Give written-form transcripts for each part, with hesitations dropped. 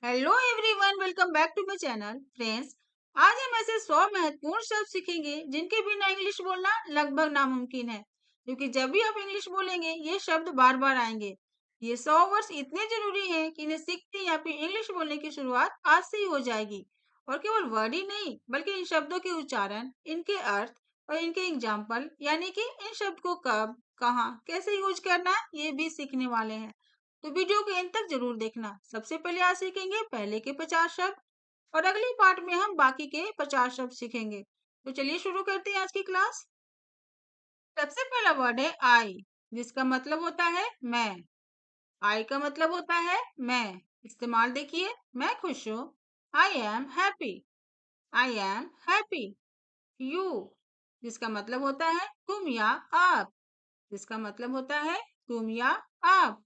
Hello everyone, welcome back to my channel. Friends, आज हम ऐसे 100 महत्वपूर्ण शब्द सीखेंगे जिनके बिना इंग्लिश बोलना लगभग नामुमकिन है, क्योंकि जब भी आप इंग्लिश बोलेंगे ये शब्द बार बार आएंगे। ये 100 वर्ड्स इतने जरूरी हैं कि इन्हें सीखते ही आपकी इंग्लिश बोलने की शुरुआत आज से ही हो जाएगी। और केवल वर्ड ही नहीं, बल्कि इन शब्दों के उच्चारण, इनके अर्थ और इनके एग्जाम्पल, यानी कि इन शब्द को कब, कहाँ, कैसे यूज करना है, ये भी सीखने वाले हैं। तो वीडियो के एंड तक जरूर देखना। सबसे पहले आज सीखेंगे पहले के 50 शब्द और अगले पार्ट में हम बाकी के 50 शब्द सीखेंगे। तो चलिए शुरू करते हैं आज की क्लास। सबसे पहला वर्ड है आई, जिसका मतलब होता है मैं। आई का मतलब होता है मैं। इस्तेमाल देखिए, मैं खुश हूँ। I am happy. I am happy. You, जिसका मतलब होता है तुम या आप। जिसका मतलब होता है तुम या आप।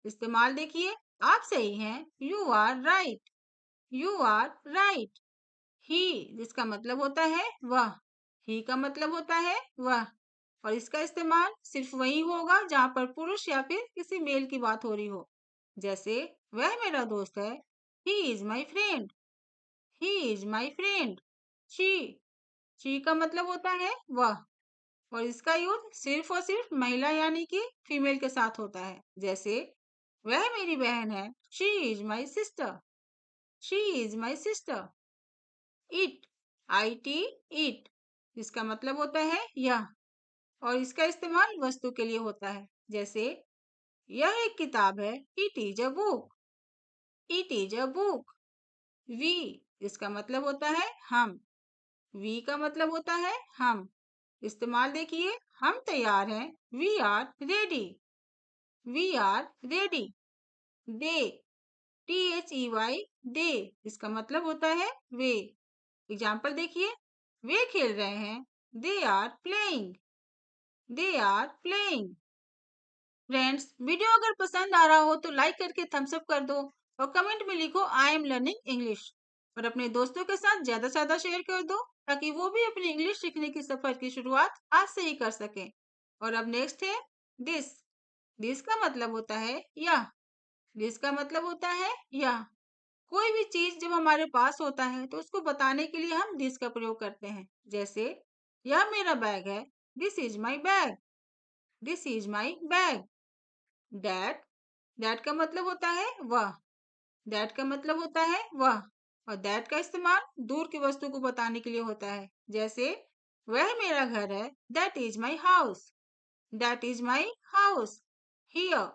इस्तेमाल देखिए, आप सही हैं। You are right. You are right. He, जिसका मतलब होता है वह। ही का मतलब होता है वह। और इसका इस्तेमाल सिर्फ वही होगा जहाँ पर पुरुष या फिर किसी मेल की बात हो रही हो। जैसे, वह मेरा दोस्त है। He is my friend. He is my friend. She, she का मतलब होता है वह। और इसका यूज सिर्फ और सिर्फ महिला यानी कि फीमेल के साथ होता है। जैसे, वह मेरी बहन है। She is my sister. She is my sister. It, I T, it, जिसका मतलब होता है यह। और इसका इस्तेमाल वस्तु के लिए होता है। जैसे, यह एक किताब है। It is a book. It is a book. We, जिसका मतलब होता है हम। वी का मतलब होता है हम। इस्तेमाल देखिए, हम तैयार हैं। We are ready. We are ready. They, T H E Y, they, जिसका मतलब होता है वे। एग्जाम्पल देखिए, वे खेल रहे हैं। They are playing. They are playing. Friends, video अगर पसंद आ रहा हो तो लाइक करके थम्स अप कर दो और कमेंट में लिखो आई एम लर्निंग इंग्लिश। और अपने दोस्तों के साथ ज्यादा से ज्यादा शेयर कर दो, ताकि वो भी अपनी इंग्लिश सीखने की सफर की शुरुआत आज से ही कर सकें। और अब नेक्स्ट है दिस। दिस का मतलब होता है यह। दिस का मतलब होता है यह। कोई भी चीज जब हमारे पास होता है तो उसको बताने के लिए हम दिस का प्रयोग करते हैं। जैसे, यह मेरा बैग है। This is my bag. This is my bag. That, that का मतलब होता है वह। दैट का मतलब होता है वह। और दैट का इस्तेमाल दूर की वस्तु को बताने के लिए होता है। जैसे, वह मेरा घर है। That is my house. That is my house. Here,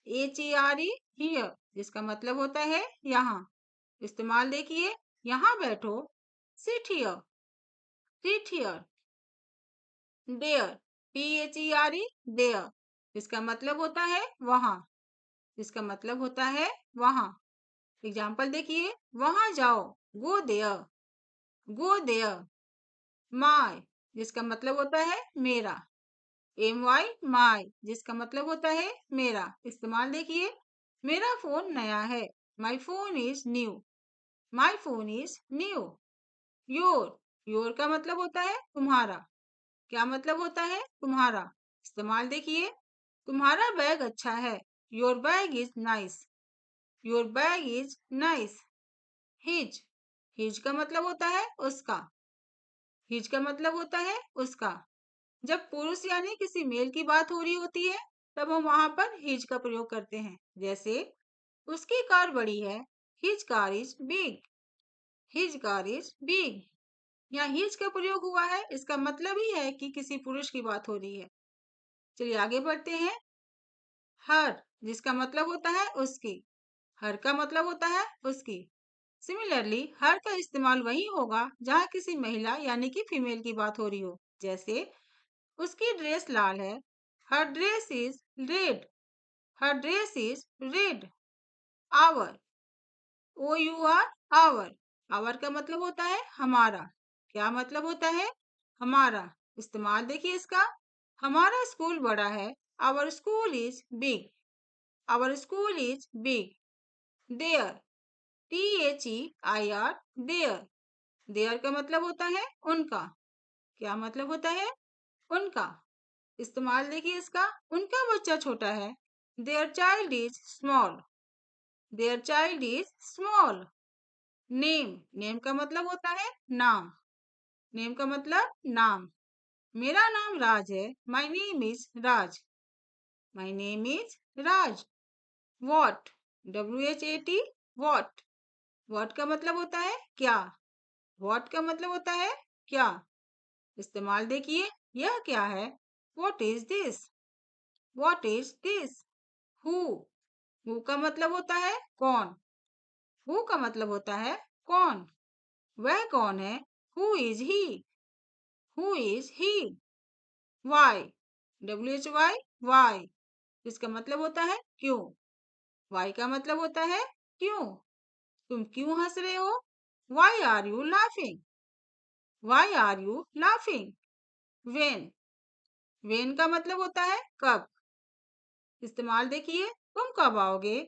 H E R E, here, जिसका मतलब होता है यहाँ। इस्तेमाल देखिए, यहाँ बैठो। Sit here. Sit here. There, T H E R E, there, जिसका मतलब होता है वहां। जिसका मतलब होता है वहां। एग्जाम्पल देखिए, वहां जाओ। Go there. Go there. My, जिसका मतलब होता है मेरा। एम वाई, माय, जिसका मतलब होता है मेरा। इस्तेमाल देखिए, मेरा फोन नया है। My phone is new. My phone is new. Your, your का मतलब होता है तुम्हारा। क्या मतलब होता है तुम्हारा। इस्तेमाल देखिए, तुम्हारा बैग अच्छा है। Your bag is nice. Your bag is nice. His, his का मतलब होता है उसका। हिज का मतलब होता है उसका। जब पुरुष यानी किसी मेल की बात हो रही होती है, तब हम वहां पर हिज का प्रयोग करते हैं। जैसे, उसकी कार बड़ी है। His car is big. His car is big. यहाँ हिज का प्रयोग हुआ है, इसका मतलब ही है कि किसी पुरुष की बात हो रही है। चलिए आगे बढ़ते हैं। हर, जिसका मतलब होता है उसकी। हर का मतलब होता है उसकी। सिमिलरली, हर का इस्तेमाल वही होगा जहाँ किसी महिला यानी कि फीमेल की बात हो रही हो। जैसे, उसकी ड्रेस लाल है। Her dress is red. Her dress is red. Our, O U R, our, our का मतलब होता है हमारा। क्या मतलब होता है हमारा। इस्तेमाल देखिए इसका, हमारा स्कूल बड़ा है। Our school is big. Our school is big. Their, T H E I R, their, their का मतलब होता है उनका। क्या मतलब होता है उनका। इस्तेमाल देखिए इसका, उनका बच्चा छोटा है। Their child is small. Their child is small. Name, name का मतलब होता है नाम। नेम का मतलब नाम। मेरा नाम राज है। My name is Raj. My name is Raj. What, WHAT, what. What का मतलब होता है क्या। वॉट का मतलब होता है क्या। इस्तेमाल देखिए, यह क्या है। What is this. What is this. Who का मतलब होता है कौन। हु का मतलब होता है कौन। वह कौन है। Who is he. Who is he. Why, WHY, why. इसका मतलब होता है क्यों। वाई का मतलब होता है क्यों। तुम क्यों हंस रहे हो। Why are you laughing. Why are you laughing. When, when का मतलब होता है कब। इस्तेमाल देखिए, तुम कब आओगे।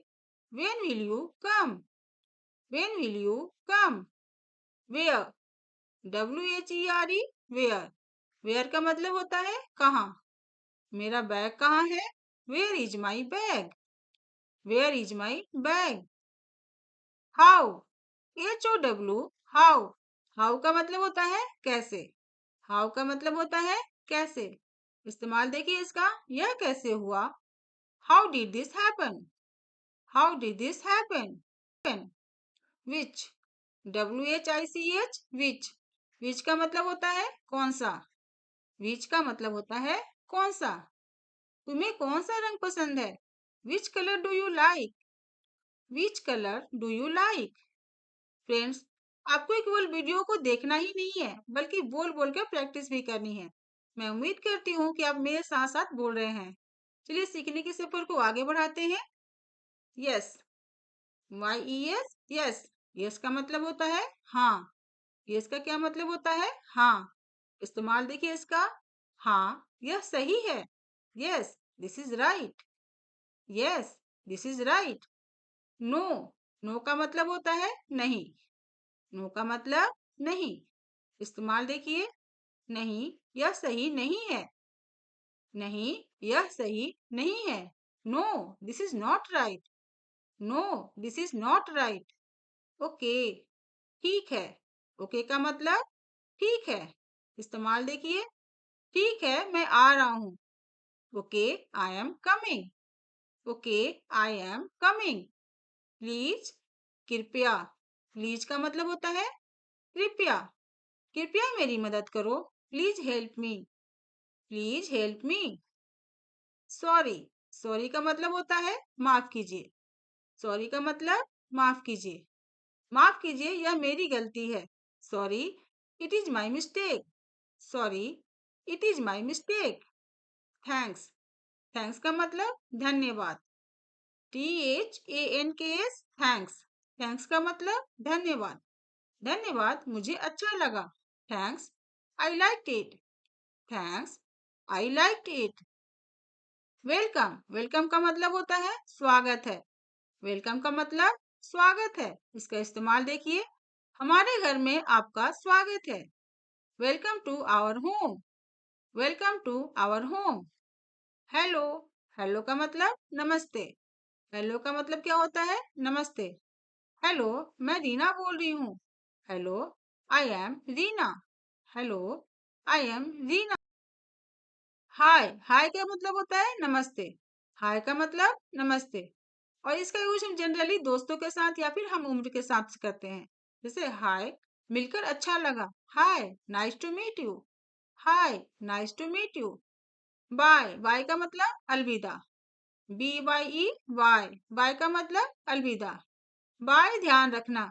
When will you come. When will you come. Where, WHERE, where. Where का मतलब होता है कहाँ। मेरा बैग कहाँ है। Where is my bag. Where is my bag. How, HOW, how. How का मतलब होता है कैसे। हाउ का मतलब होता है कैसे। इस्तेमाल देखिए इसका, यह कैसे हुआ। How did this happen. How did this happen. Which, WHICH, विच। विच का मतलब होता है कौन सा। विच का मतलब होता है कौन सा। तुम्हें कौन सा रंग पसंद है। Which colour do you like. Which colour do you like. Friends, आपको केवल वीडियो को देखना ही नहीं है, बल्कि बोल बोल कर प्रैक्टिस भी करनी है। मैं उम्मीद करती हूँ कि आप मेरे साथ साथ बोल रहे हैं। चलिए सीखने के सफर को आगे बढ़ाते हैं। Yes, YES, yes. यस का मतलब होता है हाँ। यस का क्या मतलब होता है हाँ। इस्तेमाल देखिए इसका, हाँ यह सही है। Yes, this is right. Yes, this is right. No, no का मतलब होता है नहीं। नो का मतलब नहीं। इस्तेमाल देखिए, नहीं यह सही नहीं है। नहीं, यह सही नहीं है। No, this is not right. No, this is not right. Okay, ठीक है। ओके का मतलब ठीक है। इस्तेमाल देखिए, ठीक है मैं आ रहा हूँ। Okay, I am coming. Okay, I am coming. Please, कृपया। प्लीज का मतलब होता है कृपया। कृपया मेरी मदद करो। Please help me. Please help me. Sorry, sorry का मतलब होता है माफ कीजिए। सॉरी का मतलब माफ कीजिए। माफ कीजिए, यह मेरी गलती है। Sorry, it is my mistake. Sorry, it is my mistake. Thanks, thanks का मतलब धन्यवाद। THANKS, thanks. थैंक्स का मतलब धन्यवाद। धन्यवाद, मुझे अच्छा लगा। Thanks, I like it. Thanks, I like it. Welcome, welcome का मतलब होता है स्वागत है। वेलकम का मतलब स्वागत है। इसका इस्तेमाल देखिए, हमारे घर में आपका स्वागत है। Welcome to our home. Welcome to our home. Hello, hello का मतलब नमस्ते। हेलो का मतलब क्या होता है नमस्ते। हेलो, मैं रीना बोल रही हूँ। Hello, I am Reena. Hello, I am Reena. Hi, hi का मतलब होता है नमस्ते। हाय का मतलब नमस्ते। और इसका यूज हम जनरली दोस्तों के साथ या फिर हम उम्र के साथ करते हैं। जैसे हाय, मिलकर अच्छा लगा। Hi, nice to meet you. Hi, nice to meet you. Bye, bye का मतलब अलविदा। BYE, बाय का मतलब अलविदा। बाय, ध्यान रखना।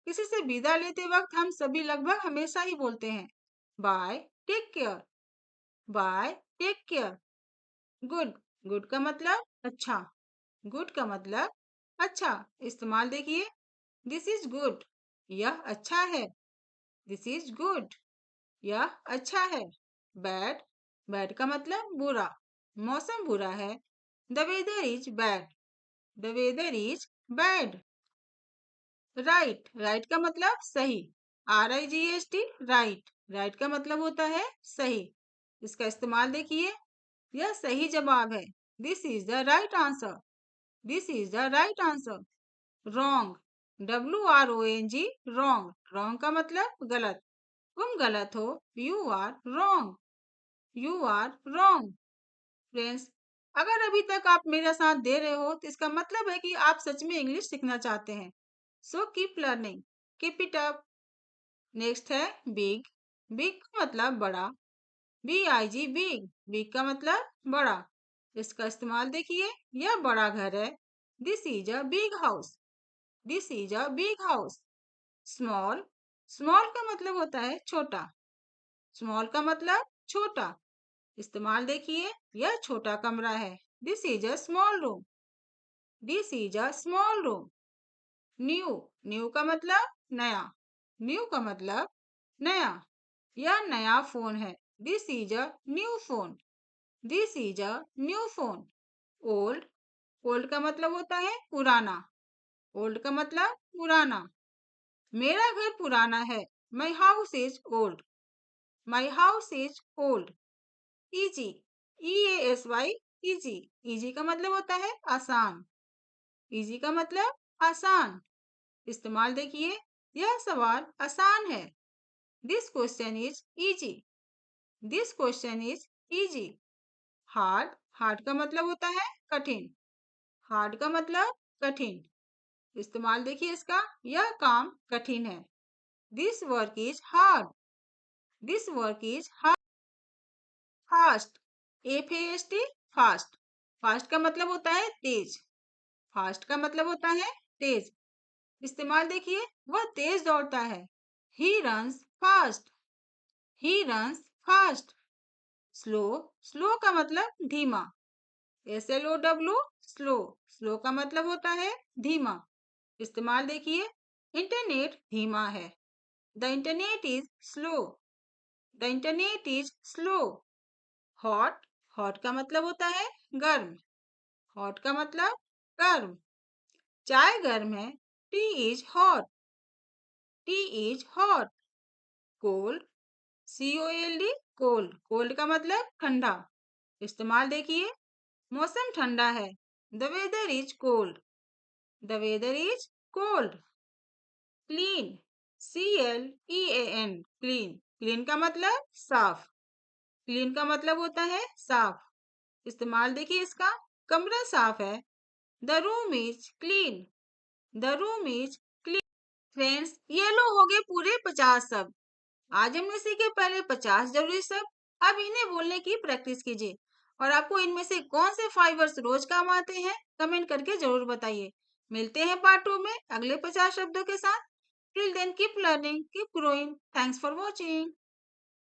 किसी से विदा लेते वक्त हम सभी लगभग हमेशा ही बोलते हैं bye, take care. Bye, take care. Good, good का मतलब अच्छा। गुड का मतलब अच्छा। इस्तेमाल देखिए, दिस इज गुड, यह अच्छा है। दिस इज गुड, यह अच्छा है। बैड, बैड का मतलब बुरा। मौसम बुरा है। The weather is bad. The weather is bad. Right, right का मतलब सही। RIGHT, right. राइट का मतलब होता है सही। इसका इस्तेमाल देखिए, यह सही जवाब है। This is the right answer. This is the right answer. Wrong, WRONG, wrong. Wrong का मतलब गलत। तुम गलत हो, you are wrong, you are wrong. Friends, अगर अभी तक आप मेरा साथ दे रहे हो तो इसका मतलब है कि आप सच में इंग्लिश सीखना चाहते हैं। So keep learning, keep it up. Next है बिग। बिग का मतलब बड़ा, BIG, बिग। बिग का मतलब बड़ा। इसका इस्तेमाल देखिए, यह बड़ा घर है। This is a big house, this is a big house. Small, small का मतलब होता है छोटा, स्मॉल का मतलब छोटा। इस्तेमाल देखिए, यह छोटा कमरा है। This is a small room, this is a small room. New, new का मतलब नया, न्यू का मतलब नया। यह नया फोन है। This is a new phone, this is a new phone. Old, old का मतलब होता है पुराना, ओल्ड का मतलब पुराना। मेरा घर पुराना है। My house is old, my house is old. Easy, EASY, easy. Easy का मतलब होता है आसान, इजी का मतलब आसान। इस्तेमाल देखिए, यह सवाल आसान है। This question is easy, this question is easy. Hard, hard का मतलब होता है कठिन, हार्ड का मतलब कठिन। इस्तेमाल देखिए इसका, यह काम कठिन है। This work is hard, this work is hard. Fast, FAST, fast. Fast का मतलब होता है तेज, फास्ट का मतलब होता है तेज। इस्तेमाल देखिए, वह तेज दौड़ता है। He runs fast, he runs fast. Slow, slow का मतलब धीमा। SLOW, slow. स्लो का मतलब होता है धीमा। इस्तेमाल देखिए, इंटरनेट धीमा है। The internet is slow, the internet is slow. Hot, hot का मतलब होता है गर्म, हॉट का मतलब गर्म। चाय गर्म है। Tea is hot, tea is hot. Cold, COLD, cold. Cold का मतलब ठंडा। इस्तेमाल देखिए, मौसम ठंडा है। The weather is cold, the weather is cold. Clean, CLEAN, clean. Clean का मतलब साफ, क्लीन का मतलब होता है साफ। इस्तेमाल देखिए इसका, कमरा साफ है। The room is clean, the room is clean. Friends, ये लो हो गए पूरे 50 शब्द। आज हमने सीखे पहले 50 जरूरी शब्द। अब इन्हें बोलने की प्रैक्टिस कीजिए। और आपको इनमें से कौन से 5 वर्ड्स रोज काम आते हैं, कमेंट करके जरूर बताइए। मिलते हैं पार्ट 2 में अगले 50 शब्दों के साथ। Till then keep learning, keep growing. Thanks for watching.